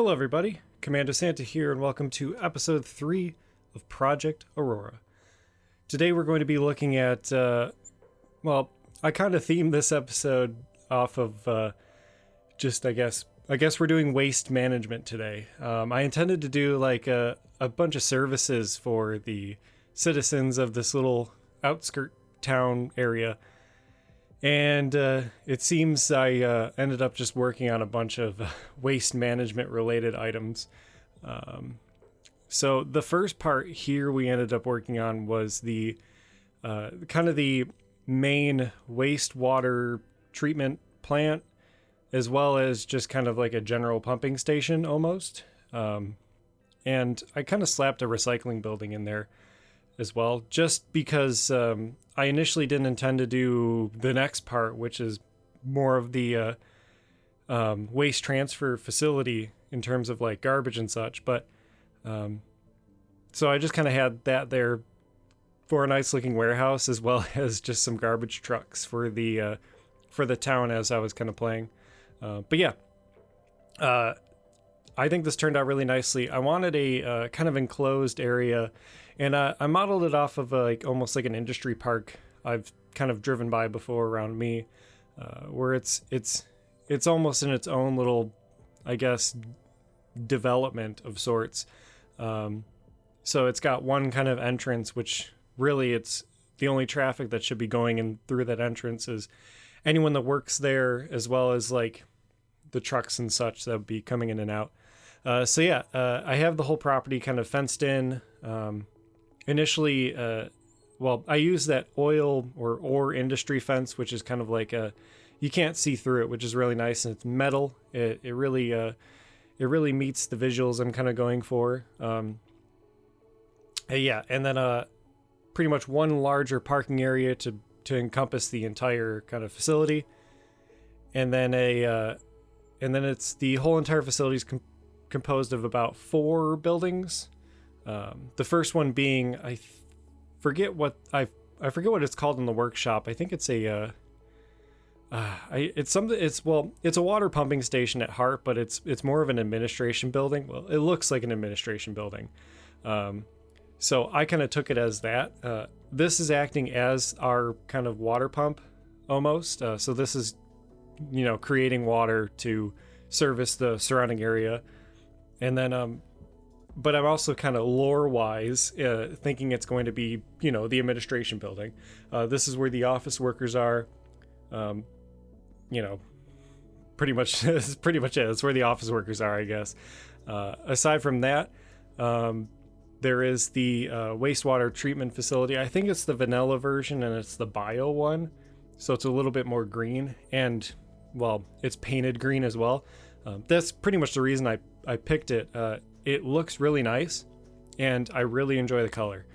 Hello everybody, Commander Santa here, and welcome to episode 3 of Project Aurora. Today we're going to be looking at, I kind of themed this episode off of I guess we're doing waste management today. I intended to do like a bunch of services for the citizens of this little outskirt town area. And it seems I ended up just working on a bunch of waste management related items. So the first part here we ended up working on was the kind of the main wastewater treatment plant, as well as just kind of like a general pumping station almost. And I kind of slapped a recycling building in there as well, just because I initially didn't intend to do the next part, which is more of the waste transfer facility in terms of like garbage and such. But so I just kind of had that there for a nice looking warehouse, as well as just some garbage trucks for the town as I was kind of playing. But yeah, I think this turned out really nicely. I wanted a kind of enclosed area, and I modeled it off of almost like an industry park I've kind of driven by before around me, where it's almost in its own little, I guess, development of sorts. So it's got one kind of entrance, which really it's the only traffic that should be going in through that entrance is anyone that works there, as well as like the trucks and such that would be coming in and out. So yeah, I have the whole property kind of fenced in. Initially, I use that oil or ore industry fence, which is kind of like you can't see through it, which is really nice, and it's metal. It really meets the visuals I'm kind of going for. Yeah, and then pretty much one larger parking area to encompass the entire kind of facility, and then it's the whole entire facility is composed of about 4 buildings. The first one being I forget what it's called in the workshop. I think it's a it's a water pumping station at heart, but it's more of an administration building. Well, it looks like an administration building. So I kind of took it as that. This is acting as our kind of water pump almost. So this is, creating water to service the surrounding area. And then, but I'm also kind of lore-wise thinking it's going to be, the administration building. This is where the office workers are. Pretty much it. It's where the office workers are, I guess. Aside from that, there is the wastewater treatment facility. I think it's the vanilla version, and it's the bio one. So it's a little bit more green, and, it's painted green as well. That's pretty much the reason I picked it. It looks really nice, and I really enjoy the color.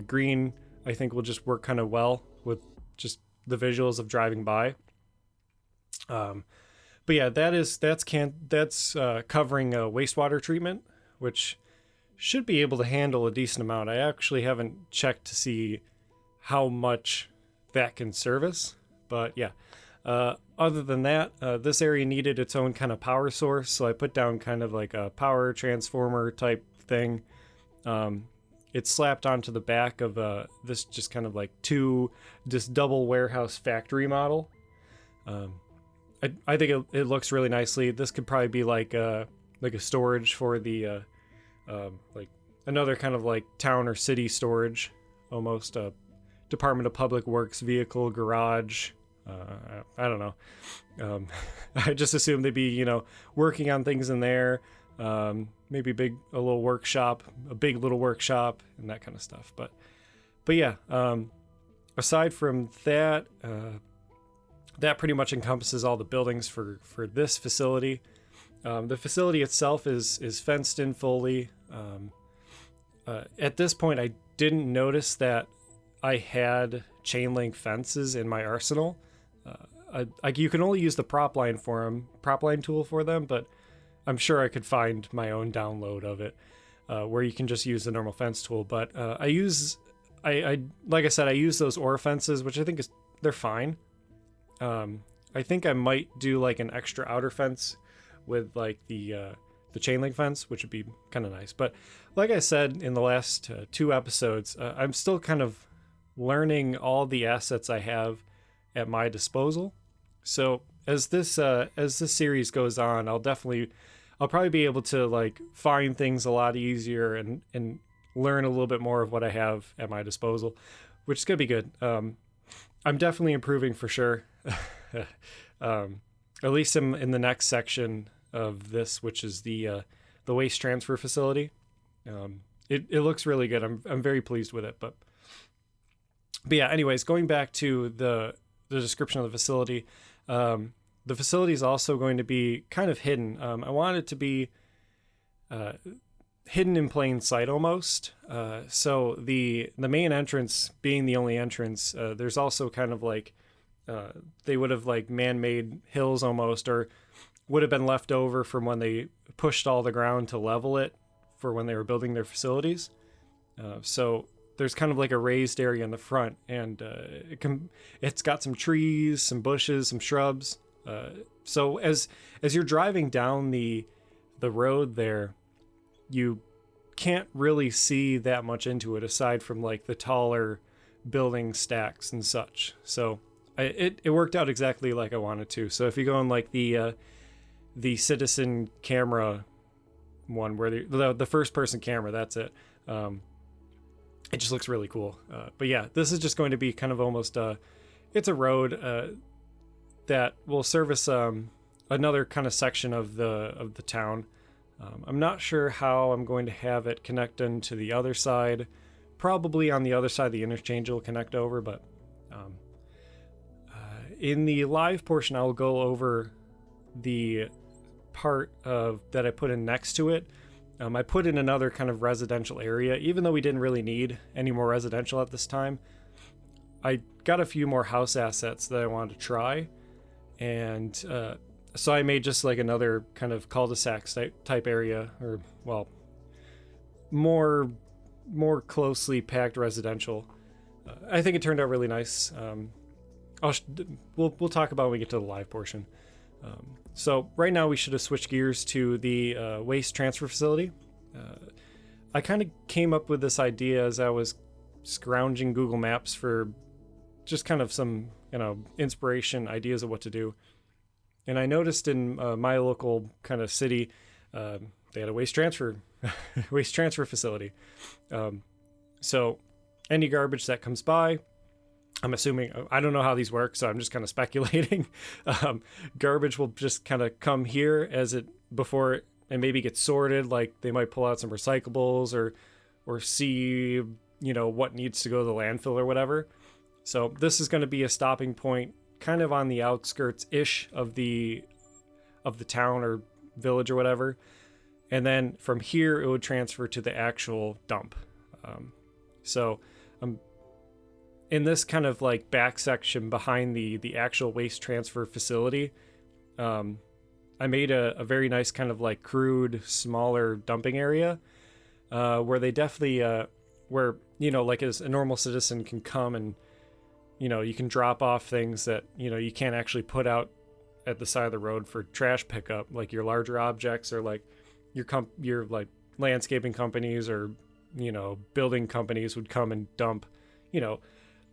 Green, I think, will just work kind of well with just the visuals of driving by. But yeah, that's covering wastewater treatment, which should be able to handle a decent amount. I actually haven't checked to see how much that can service, but yeah. Other than that, this area needed its own kind of power source, so I put down kind of like a power transformer type thing. It's slapped onto the back of this just kind of like this double warehouse factory model. I think it looks really nicely. This could probably be like a storage for the like another kind of like town or city storage, almost a Department of Public Works vehicle garage. I don't know. I just assumed they'd be, working on things in there. Maybe a big little workshop and that kind of stuff. But yeah, aside from that, that pretty much encompasses all the buildings for this facility. The facility itself is fenced in fully. At this point, I didn't notice that I had chain link fences in my arsenal. You can only use the prop line tool for them, but I'm sure I could find my own download of it, where you can just use the normal fence tool. But I use those ore fences, which I think they're fine. I think I might do like an extra outer fence with like the chain link fence, which would be kind of nice. But like I said in the last 2 episodes, I'm still kind of learning all the assets I have at my disposal. So as this series goes on, I'll probably be able to like find things a lot easier and learn a little bit more of what I have at my disposal, which is gonna be good. I'm definitely improving for sure. At least in the next section of this, which is the waste transfer facility. It looks really good. I'm very pleased with it. But yeah, anyways, going back to the description of the facility, the facility is also going to be kind of hidden. I want it to be hidden in plain sight almost. So the main entrance being the only entrance, there's also kind of like they would have like man-made hills almost, or would have been left over from when they pushed all the ground to level it for when they were building their facilities. So there's kind of like a raised area in the front, and it's got some trees, some bushes, some shrubs. So as you're driving down the road there, you can't really see that much into it aside from like the taller building stacks and such. So it worked out exactly like I wanted to. So if you go on like the citizen camera one, where the first person camera, that's it. It just looks really cool. But yeah, this is just going to be kind of almost it's a road that will service another kind of section of the town. I'm not sure how I'm going to have it connect into the other side. Probably on the other side of the interchange it'll connect over, but in the live portion I'll go over the part of that I put in next to it. I put in another kind of residential area, even though we didn't really need any more residential at this time. I got a few more house assets that I wanted to try, and so I made just like another kind of cul-de-sac type area, or well, more closely packed residential. I think it turned out really nice. We'll talk about when we get to the live portion. So right now we should have switched gears to the waste transfer facility. I kind of came up with this idea as I was scrounging Google Maps for just kind of some, inspiration, ideas of what to do. And I noticed in my local kind of city, they had a waste transfer facility. So any garbage that comes by, I'm assuming, I don't know how these work, so I'm just kind of speculating. Garbage will just kind of come here before it and maybe get sorted. Like they might pull out some recyclables or see, what needs to go to the landfill or whatever. So this is going to be a stopping point kind of on the outskirts-ish of the town or village or whatever. And then from here, it would transfer to the actual dump. So in this kind of like back section behind the actual waste transfer facility, I made a very nice kind of like crude, smaller dumping area where they definitely, like as a normal citizen can come and, you can drop off things that, you can't actually put out at the side of the road for trash pickup, like your larger objects or like your like landscaping companies or, building companies would come and dump,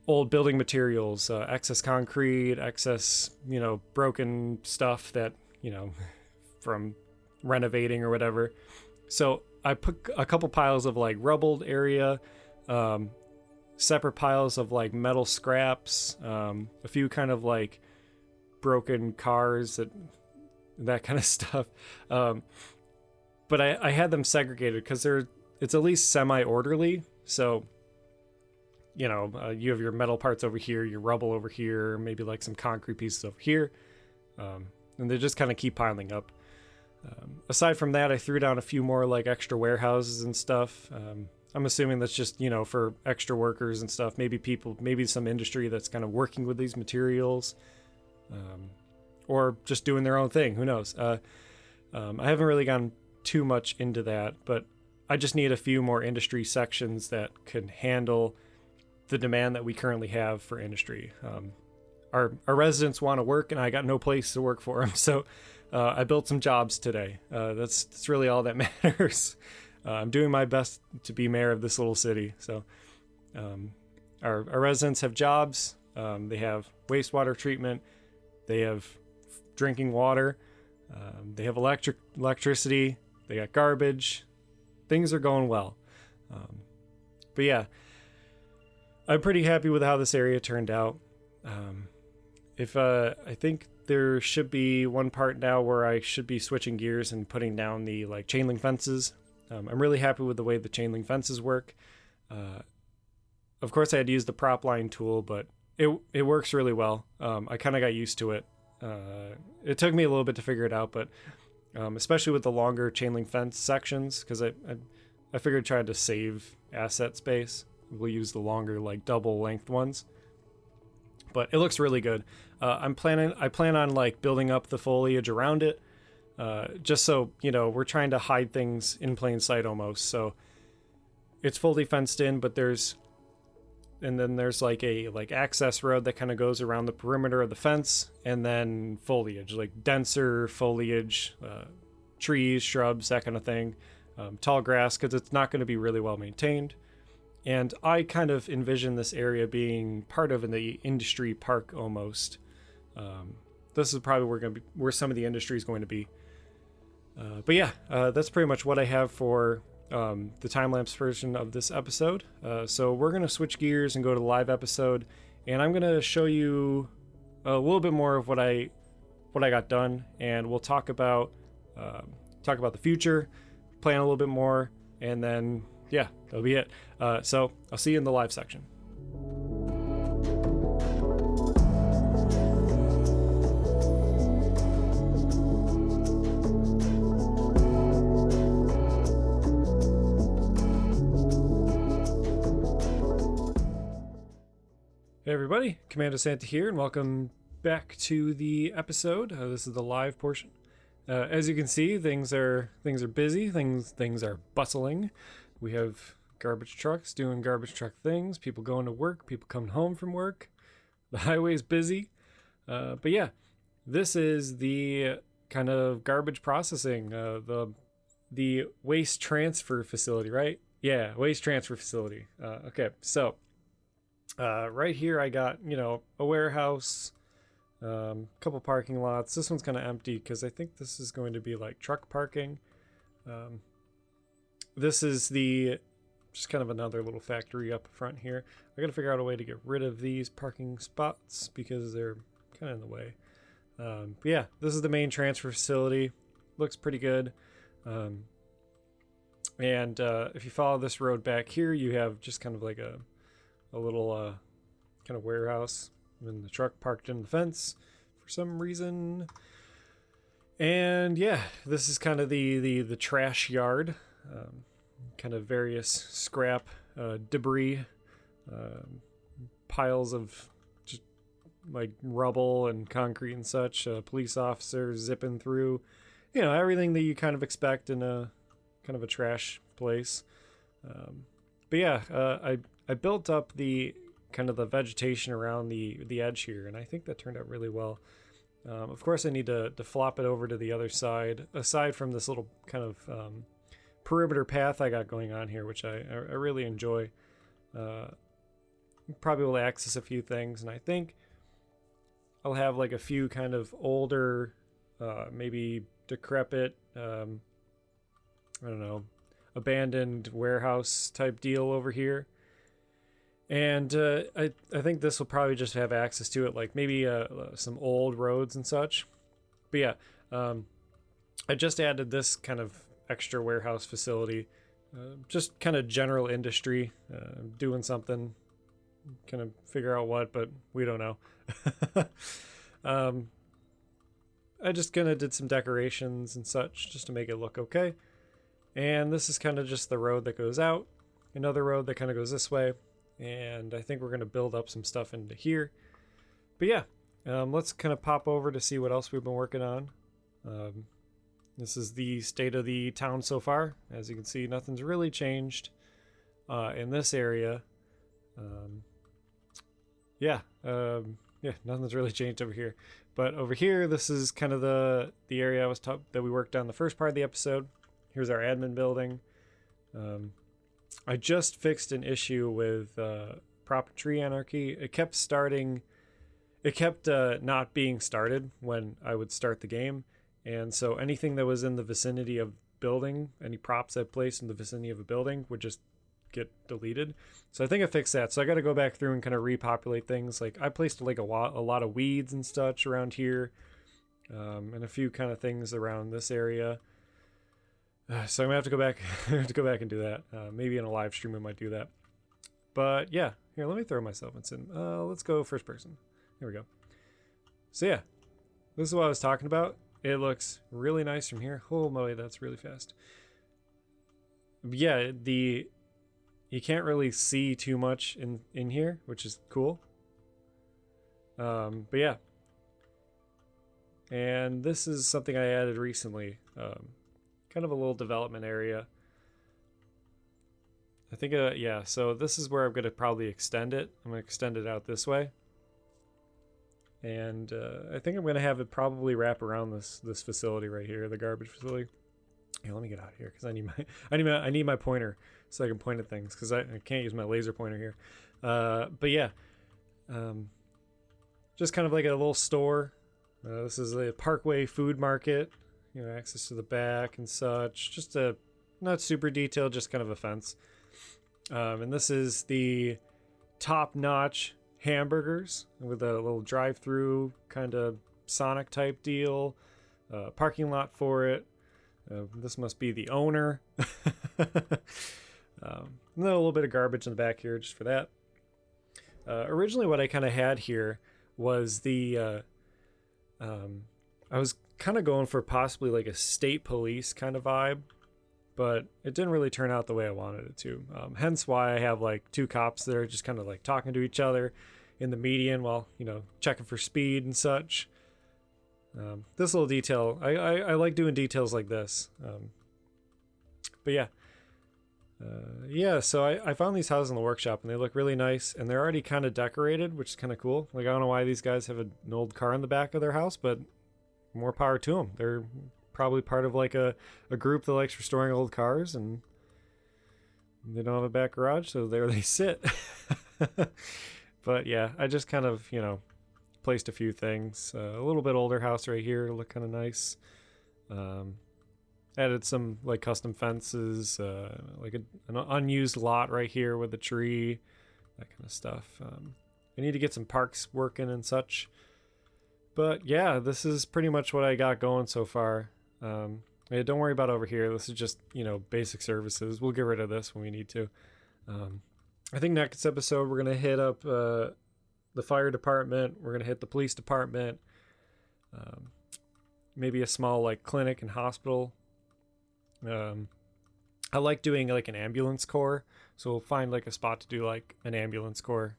old building materials, excess concrete, excess, broken stuff that, from renovating or whatever. So I put a couple piles of like rubbled area, separate piles of like metal scraps, a few kind of like broken cars, that kind of stuff. But I had them segregated because it's at least semi-orderly. So, you have your metal parts over here, your rubble over here, maybe like some concrete pieces over here. And they just kind of keep piling up. Aside from that, I threw down a few more like extra warehouses and stuff. I'm assuming that's just, for extra workers and stuff. Maybe some industry that's kind of working with these materials, or just doing their own thing. Who knows? I haven't really gone too much into that, but I just need a few more industry sections that can handle the demand that we currently have for industry. Our residents want to work, and I got no place to work for them. So I built some jobs today. That's really all that matters. I'm doing my best to be mayor of this little city. So our residents have jobs. They have wastewater treatment. They have drinking water. They have electricity. They got garbage. Things are going well. But yeah, I'm pretty happy with how this area turned out. I think there should be one part now where I should be switching gears and putting down the like chain link fences. I'm really happy with the way the chain link fences work. Of course, I had to use the prop line tool, but it works really well. I kind of got used to it. It took me a little bit to figure it out, but especially with the longer chain link fence sections, because I figured trying to save asset space, we'll use the longer like double length ones. But it looks really good. I plan on like building up the foliage around it, just so we're trying to hide things in plain sight almost. So it's fully fenced in, but there's like a access road that kind of goes around the perimeter of the fence, and then foliage, like denser foliage, trees, shrubs, that kind of thing, tall grass, because it's not going to be really well maintained. And I kind of envision this area being part of the industry park almost. This is probably where some of the industry is going to be. But yeah, that's pretty much what I have for the time-lapse version of this episode. So we're going to switch gears and go to the live episode, and I'm going to show you a little bit more of what I got done, and we'll talk about the future, plan a little bit more, and then yeah, that'll be it. So I'll see you in the live section. Hey everybody, Commander Santa here, and welcome back to the episode. This is the live portion. As you can see, things are busy. Things are bustling. We have garbage trucks doing garbage truck things, people going to work, people coming home from work. The highway's busy. But yeah, this is the kind of garbage processing, the waste transfer facility, right? Yeah, waste transfer facility. Okay, so right here I got, a warehouse, a couple parking lots. This one's kind of empty because I think this is going to be like truck parking. This is just kind of another little factory up front here. I gotta figure out a way to get rid of these parking spots because they're kind of in the way. But yeah, this is the main transfer facility. Looks pretty good. And if you follow this road back here, you have just kind of like a little kind of warehouse, and the truck parked in the fence for some reason. And yeah, this is kind of the trash yard. Kind of various scrap, debris, piles of just like rubble and concrete and such, police officers zipping through, everything that you kind of expect in a kind of a trash place. But yeah, I built up the kind of the vegetation around the edge here, and I think that turned out really well. Of course, I need to flop it over to the other side, aside from this little kind of perimeter path I got going on here, which I really enjoy. Probably will access a few things, and I think I'll have like a few kind of older, maybe decrepit, I don't know, abandoned warehouse type deal over here. And I think this will probably just have access to it, like maybe some old roads and such. But yeah, I just added this kind of extra warehouse facility, just kind of general industry, doing something, kind of figure out what, but we don't know. I just kind of did some decorations and such just to make it look okay. And this is kind of just the road that goes out, another road that kind of goes this way, and I think we're going to build up some stuff into here. But yeah, let's kind of pop over to see what else we've been working on. This is the state of the town so far. As you can see, nothing's really changed in this area. Yeah, nothing's really changed over here. But over here, this is kind of the area that we worked on the first part of the episode. Here's our admin building. I just fixed an issue with Prop Tree Anarchy. It kept not being started when I would start the game. And so anything that was in the vicinity of building, any props I placed in the vicinity of a building would just get deleted. So I think I fixed that. So I got to go back through and kind of repopulate things. Like I placed like a lot of weeds and such around here, and a few kind of things around this area. So I'm gonna have to go back. I have to go back and do that. Maybe in a live stream I might do that. But yeah, here, let me throw myself in sim. Let's go first person. Here we go. So yeah, this is what I was talking about. It looks really nice from here. Oh my, that's really fast. Yeah, you can't really see too much in here, which is cool. But yeah. And this is something I added recently. Kind of a little development area. I think, yeah, so this is where I'm going to probably extend it. I'm going to extend it out this way. And I think I'm going to have it probably wrap around this facility right here, the garbage facility. Here, let me get out of here because I need my pointer so I can point at things because I can't use my laser pointer here. But yeah, just kind of like a little store. This is a Parkway food market. You know, access to the back and such. Just a not super detailed, just kind of a fence. And this is the top-notch hamburgers with a little drive-through kind of Sonic type deal. Parking lot for it. This must be the owner. And then a little bit of garbage in the back here just for that. Originally what I kind of had here was the I was kind of going for possibly like a state police kind of vibe, but it didn't really turn out the way I wanted it to. Hence why I have like two cops that are just kind of like talking to each other in the median while, you know, checking for speed and such. This little detail, I like doing details like this. But yeah. Yeah, so I found these houses in the workshop and they look really nice and they're already kind of decorated, which is kind of cool. Like, I don't know why these guys have an old car in the back of their house, but more power to them. They're probably part of like a group that likes restoring old cars and they don't have a back garage, so there they sit. But yeah, I just kind of, you know, placed a few things. A little bit older house right here, look kind of nice. Added some like custom fences, like an unused lot right here with a tree, that kind of stuff. I need to get some parks working and such. But yeah, this is pretty much what I got going so far. Yeah, don't worry about over here. This is just, you know, basic services. We'll get rid of this when we need to. I think next episode we're going to hit up the fire department. We're going to hit the police department. Maybe a small like clinic and hospital. I like doing like an ambulance corps. So we'll find like a spot to do like an ambulance corps.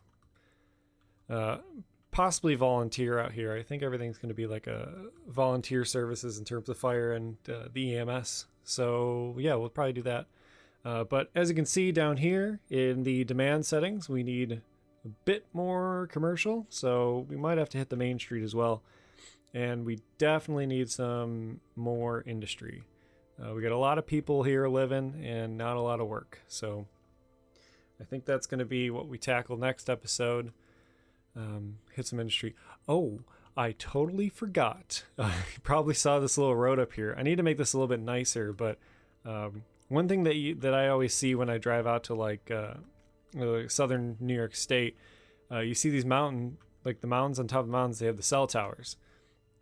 Possibly volunteer out here. I think everything's going to be like a volunteer services in terms of fire and the EMS. So yeah, we'll probably do that. But as you can see down here in the demand settings, we need a bit more commercial. So we might have to hit the main street as well. And we definitely need some more industry. We got a lot of people here living and not a lot of work. So I think that's going to be what we tackle next episode. Hit some industry. Oh, I totally forgot. You probably saw this little road up here. I need to make this a little bit nicer, but one thing that I always see when I drive out to like southern New York State, you see these mountains, like the mountains on top of the mountains, they have the cell towers.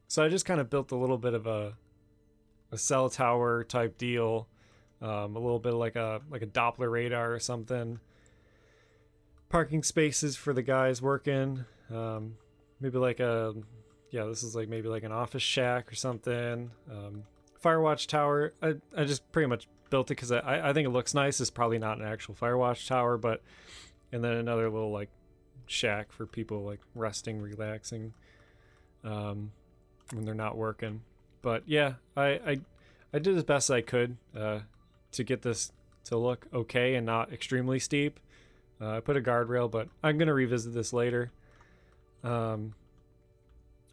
So I just kind of built a little bit of a cell tower type deal, a little bit like a Doppler radar or something. Parking spaces for the guys working, maybe like this is like maybe like an office shack or something. Firewatch tower, I just pretty much built it because I think it looks nice. It's probably not an actual Firewatch tower, but and then another little like shack for people like resting, relaxing when they're not working. But yeah, I did as best I could to get this to look okay and not extremely steep. I put a guardrail, but I'm going to revisit this later.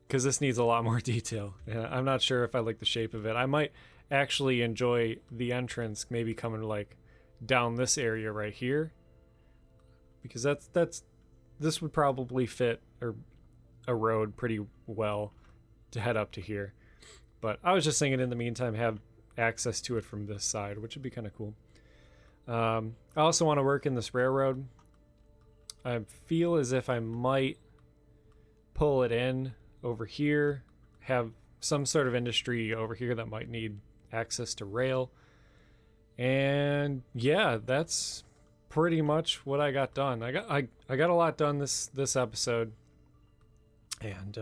because this needs a lot more detail. And I'm not sure if I like the shape of it. I might actually enjoy the entrance maybe coming like down this area right here, because this would probably fit a road pretty well to head up to here. But I was just thinking in the meantime have access to it from this side, which would be kind of cool. I also want to work in this railroad. I feel as if I might pull it in over here, have some sort of industry over here that might need access to rail. And yeah, that's pretty much what I got done. I got a lot done this episode, and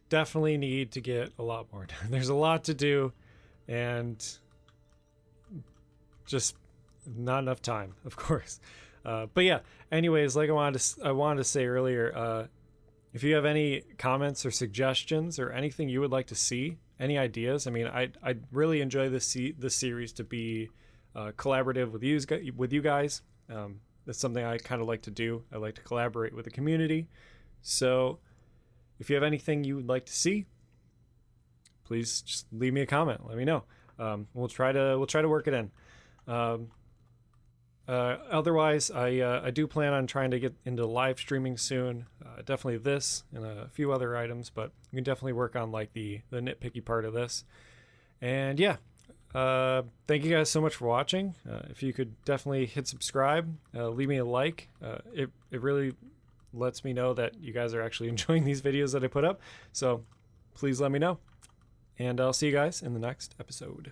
definitely need to get a lot more done. There's a lot to do, and just not enough time, of course. But yeah, anyways, like I wanted to say earlier, if you have any comments or suggestions or anything you would like to see, any ideas, I mean, I'd really enjoy this series to be collaborative with you guys. That's something I kind of like to do. I like to collaborate with the community. So if you have anything you would like to see, please just leave me a comment. Let me know. We'll try to work it in. Otherwise, I do plan on trying to get into live streaming soon. Definitely this and a few other items, but we can definitely work on like the nitpicky part of this. And yeah, thank you guys so much for watching. If you could definitely hit subscribe, leave me a like. It really lets me know that you guys are actually enjoying these videos that I put up. So please let me know. And I'll see you guys in the next episode.